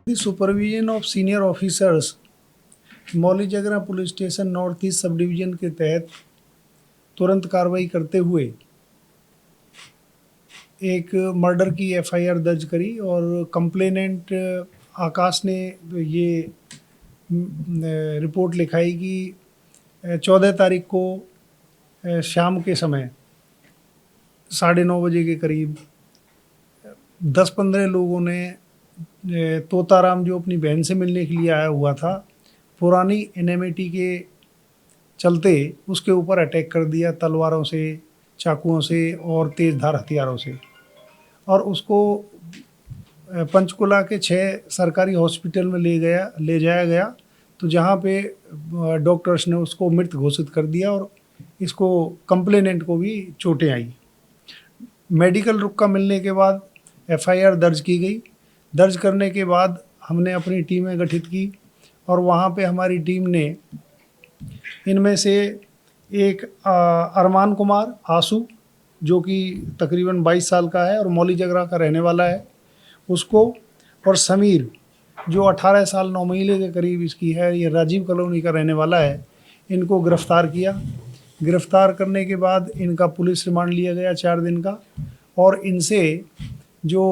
The supervision of senior officers Mauli Jagra police station north east sub division के तहत तुरंत कार्रवाई करते हुए एक मर्डर की एफआईआर दर्ज करी और कंप्लेनेंट आकाश ने ये रिपोर्ट लिखाई कि 14 तारीख को शाम के समय 9:30 बजे के करीब 10-15 लोगों ने तोताराम जो अपनी बहन से मिलने के लिए आया हुआ था, पुरानी एनेमिटी के चलते उसके ऊपर अटैक कर दिया तलवारों से, चाकुओं से और तेज़धार हथियारों से, और उसको पंचकुला के 6 सरकारी हॉस्पिटल में ले जाया गया। तो जहाँ पे डॉक्टर्स ने उसको मृत घोषित कर दिया और इसको कंप्लेनेंट को भी चोटें आई। मेडिकल रुक्का मिलने के बाद एफआईआर दर्ज की गई। दर्ज करने के बाद हमने अपनी टीमें गठित की और वहाँ पे हमारी टीम ने इनमें से एक अरमान कुमार आसू जो कि तकरीबन 22 साल का है और मौली जगरा का रहने वाला है उसको, और समीर जो 18 साल 9 महीने के करीब इसकी है, ये राजीव कॉलोनी का रहने वाला है, इनको गिरफ़्तार किया। गिरफ़्तार करने के बाद इनका पुलिस रिमांड लिया गया 4 दिन का, और इनसे जो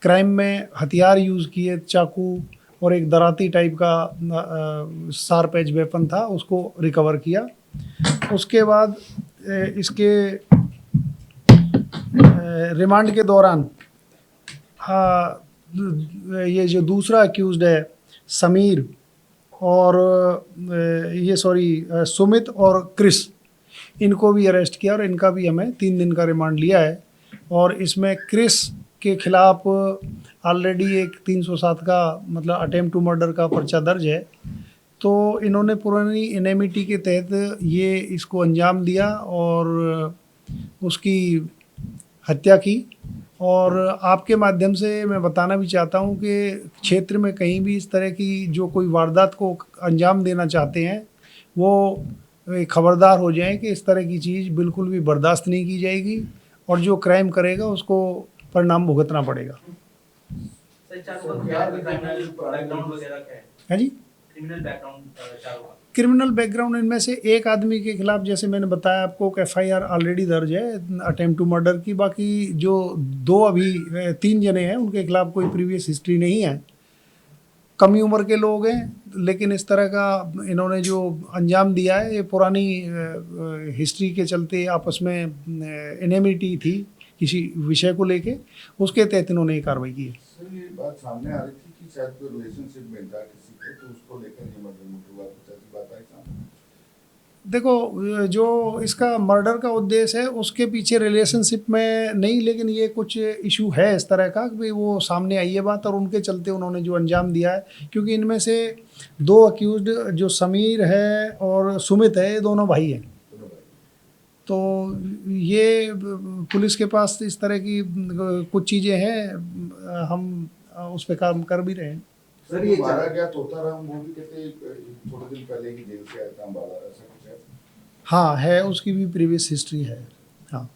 क्राइम में हथियार यूज़ किए, चाकू और एक दराती टाइप का शार्प एज वेपन था, उसको रिकवर किया। उसके बाद इसके रिमांड के दौरान ये जो दूसरा अक्यूज़ड है समीर और सुमित और क्रिस, इनको भी अरेस्ट किया और इनका भी हमें 3 दिन का रिमांड लिया है। और इसमें क्रिस के खिलाफ ऑलरेडी एक 307 का मतलब अटेम्प्ट टू मर्डर का पर्चा दर्ज है। तो इन्होंने पुरानी एनेमिटी के तहत ये इसको अंजाम दिया और उसकी हत्या की। और आपके माध्यम से मैं बताना भी चाहता हूँ कि क्षेत्र में कहीं भी इस तरह की जो कोई वारदात को अंजाम देना चाहते हैं वो खबरदार हो जाएं कि इस तरह की चीज़ बिल्कुल भी बर्दाश्त नहीं की जाएगी और जो क्राइम करेगा उसको परिणाम भुगतना पड़ेगा। है जी, क्रिमिनल बैकग्राउंड इनमें से एक आदमी के खिलाफ, जैसे मैंने बताया आपको, एफआईआर ऑलरेडी दर्ज है अटेम्प्ट टू मर्डर की। बाकी जो 3 जने हैं उनके खिलाफ कोई प्रीवियस हिस्ट्री नहीं है। कम उम्र के लोग हैं, लेकिन इस तरह का इन्होंने जो अंजाम दिया है ये पुरानी हिस्ट्री के चलते आपस में एनेमिटी थी किसी विषय को लेके, उसके तहत इन्होंने ये कार्रवाई की है। सर ये बात सामने आ रही थी कि शायद कोई रिलेशनशिप में था किसी के, तो उसको लेकर ये मर्डर हुआ, कुछ ऐसी बात आई सामने? देखो, जो इसका मर्डर का उद्देश्य है उसके पीछे रिलेशनशिप में नहीं, लेकिन ये कुछ इशू है इस तरह का कि वो सामने आई है बात और उनके चलते उन्होंने जो अंजाम दिया है। क्योंकि इनमें से 2 अक्यूज्ड जो समीर है और सुमित है, ये दोनों भाई हैं। तो ये पुलिस के पास इस तरह की कुछ चीज़ें हैं, हम उस पर काम कर भी रहे हैं। सर ये मारा गया तोताराम, वो भी कहते थोड़े दिन पहले की जेल से आया था अम्बाला, ऐसा कुछ है? हाँ है, उसकी भी प्रीवियस हिस्ट्री है। हाँ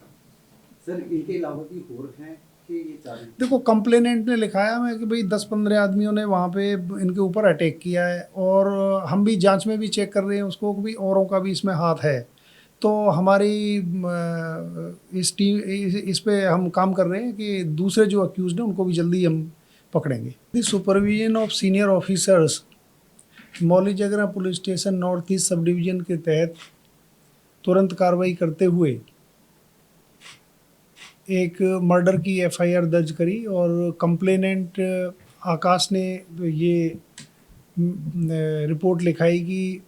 सर इनके अलावा भी और हैं कि ये 4? देखो, कंप्लेनेंट ने लिखाया है कि भाई 10-15 आदमियों ने वहाँ पे इनके ऊपर अटैक किया है, और हम भी जांच में भी चेक कर रहे हैं उसको भी, औरों का भी इसमें हाथ है। तो हमारी इस पे हम काम कर रहे हैं कि दूसरे जो अक्यूज्ड हैं उनको भी जल्दी हम पकड़ेंगे। The supervision of senior officers Mauli Jagra police station north east sub division के तहत तुरंत कार्रवाई करते हुए एक मर्डर की एफआईआर दर्ज करी और कंप्लेनेंट आकाश ने ये रिपोर्ट लिखाई कि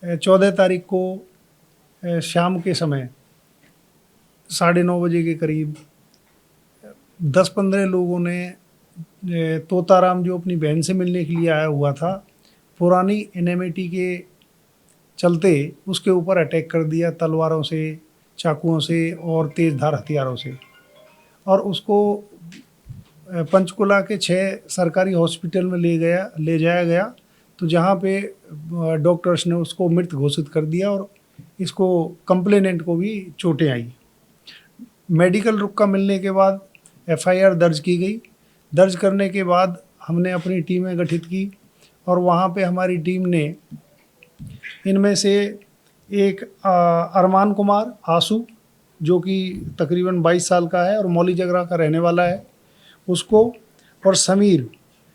14 तारीख को शाम के समय 9:30 बजे के करीब 10-15 लोगों ने तोताराम जो अपनी बहन से मिलने के लिए आया हुआ था, पुरानी एनेमिटी के चलते उसके ऊपर अटैक कर दिया तलवारों से, चाकुओं से और तेज़धार हथियारों से, और उसको पंचकुला के 6 सरकारी हॉस्पिटल में ले जाया गया। तो जहाँ पे डॉक्टर्स ने उसको मृत घोषित कर दिया और इसको कंप्लेनेंट को भी चोटें आई। मेडिकल रुक्का मिलने के बाद एफआईआर दर्ज की गई। दर्ज करने के बाद हमने अपनी टीमें गठित की और वहाँ पे हमारी टीम ने इनमें से एक अरमान कुमार आंसू, जो कि तकरीबन 22 साल का है और मौली जगरा का रहने वाला है, उसको, और समीर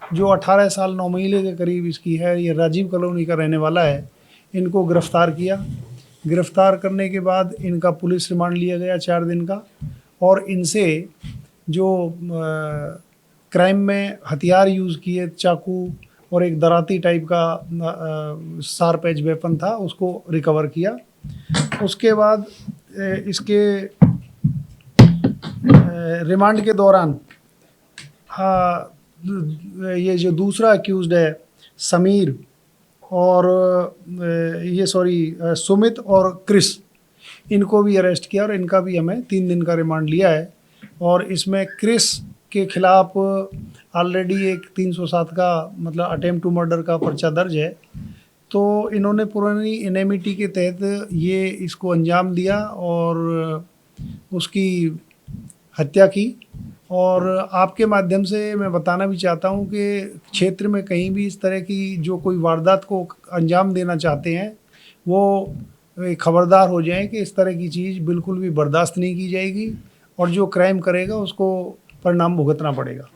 जो 18 साल 9 महीने के करीब इसकी है, ये राजीव कॉलोनी का रहने वाला है, इनको गिरफ़्तार किया। गिरफ़्तार करने के बाद इनका पुलिस रिमांड लिया गया 4 दिन का, और इनसे जो क्राइम में हथियार यूज़ किए, चाकू और एक दराती टाइप का शार्प एज वेपन था, उसको रिकवर किया। उसके बाद इसके रिमांड के दौरान ये जो दूसरा अक्यूज़्ड है समीर और सुमित और क्रिस, इनको भी अरेस्ट किया और इनका भी हमें 3 दिन का रिमांड लिया है। और इसमें क्रिस के खिलाफ ऑलरेडी एक 307 का मतलब अटेम्प्ट टू मर्डर का पर्चा दर्ज है। तो इन्होंने पुरानी इनेमिटी के तहत ये इसको अंजाम दिया और उसकी हत्या की। और आपके माध्यम से मैं बताना भी चाहता हूँ कि क्षेत्र में कहीं भी इस तरह की जो कोई वारदात को अंजाम देना चाहते हैं, वो खबरदार हो जाएं कि इस तरह की चीज़ बिल्कुल भी बर्दाश्त नहीं की जाएगी और जो क्राइम करेगा उसको परिणाम भुगतना पड़ेगा।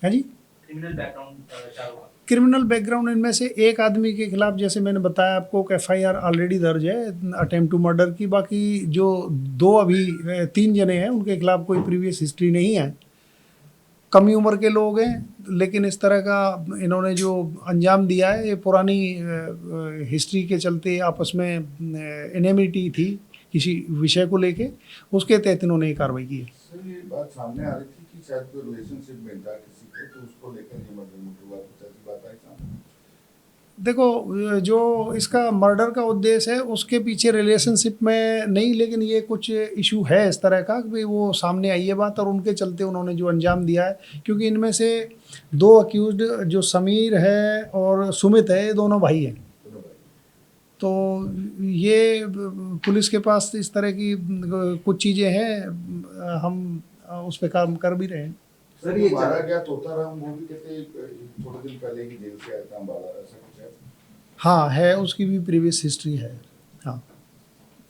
है जी, क्रिमिनल बैकग्राउंड इनमें से एक आदमी के खिलाफ, जैसे मैंने बताया आपको, FIR ऑलरेडी दर्ज है अटेम्प्ट टू मर्डर की। बाकी जो 3 जने हैं उनके खिलाफ कोई प्रीवियस हिस्ट्री नहीं है। कम उम्र के लोग हैं, लेकिन इस तरह का इन्होंने जो अंजाम दिया है ये पुरानी हिस्ट्री के चलते आपस में एनिमिटी थी किसी विषय को लेके, उसके तहत इन्होंने ये कार्रवाई की है। सर ये बात सामने आ रही थी कि शायद कोई रिलेशनशिप में था किसी के, तो उसको लेकर ये मर्डर हुआ, कुछ ऐसी बात आई सामने? देखो, जो इसका मर्डर का उद्देश्य है उसके पीछे रिलेशनशिप में नहीं, लेकिन ये कुछ इशू है इस तरह का कि वो सामने आई है बात और उनके चलते उन्होंने जो अंजाम दिया है। क्योंकि इनमें से 2 अक्यूज्ड जो समीर है और सुमित है, ये दोनों भाई हैं। तो ये पुलिस के पास इस तरह की कुछ चीज़ें हैं, हम उस पर काम कर भी रहे हैं। सर ये मारा गया तोताराम, वो भी कहते थोड़े दिन पहले ही जेल से आया था अम्बाला, ऐसा कुछ है? हाँ है, उसकी भी प्रीवियस हिस्ट्री है। हाँ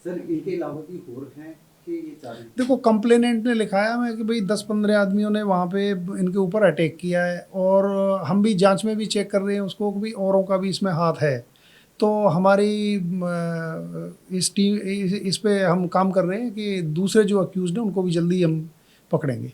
सर इनके अलावा भी और हैं कि ये 4? देखो, कंप्लेनेंट ने लिखाया है कि भाई 10-15 आदमियों ने वहाँ पे इनके ऊपर अटैक किया है, और हम भी जांच में भी चेक कर रहे हैं उसको कि भाई औरों का भी इसमें हाथ है। तो हमारी इस पे हम काम कर रहे हैं कि दूसरे जो अक्यूज़्ड हैं उनको भी जल्दी हम पकड़ेंगे।